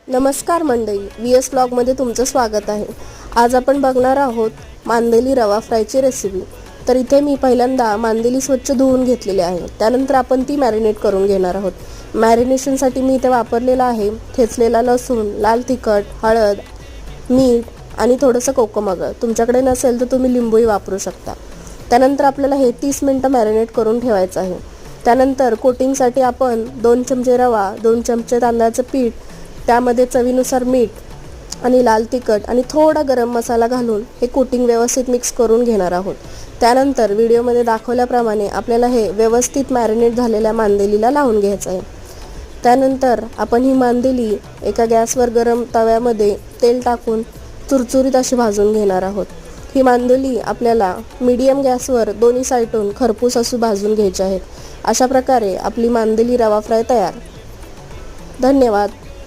नमस्कार मंडळी, VS ब्लॉगमध्ये तुमचं स्वागत आहे। आज आपण बघणार आहोत मांदेली रवा फ्रायची रेसिपी। तर इथे मी पहिल्यांदा मांदेली स्वच्छ धुवून घेतलेली आहे। त्यानंतर आपण ती मॅरिनेट करून घेणार आहोत। मॅरिनेशनसाठी मी इथे वापरलेला आहे ठेचलेला लसूण, लाल तिखट, हळद, मीठ आणि थोडंसं कोकम। तुमच्याकडे नसेल तर तुम्ही लिंबूही वापरू शकता। त्यानंतर आपल्याला हे 30 मिनिटं मॅरिनेट करून ठेवायचं आहे। त्यानंतर कोटिंगसाठी आपण 2 चमचे रवा, 2 चमचे तांदळाचं पीठ, त्यामध्ये चवीनुसार मीठ आणि लाल तिखट आणि थोडा गरम मसाला घालून हे कोटिंग व्यवस्थित मिक्स करून घेणार आहोत। त्यानंतर व्हिडिओमध्ये दाखवल्याप्रमाणे आपल्याला हे व्यवस्थित मॅरिनेट झालेल्या मांदेलीला लावून घ्यायचं आहे। त्यानंतर आपण ही मांदेली एका गॅसवर गरम तव्यामध्ये तेल टाकून चुरचुरीत अशी भाजून घेणार आहोत। ही मांदेली आपल्याला मीडियम गॅसवर दोन्ही साईडून खरपूस अशी भाजून घ्यायची आहे। अशा प्रकारे आपली मांदेली रवा फ्राय तयार। धन्यवाद।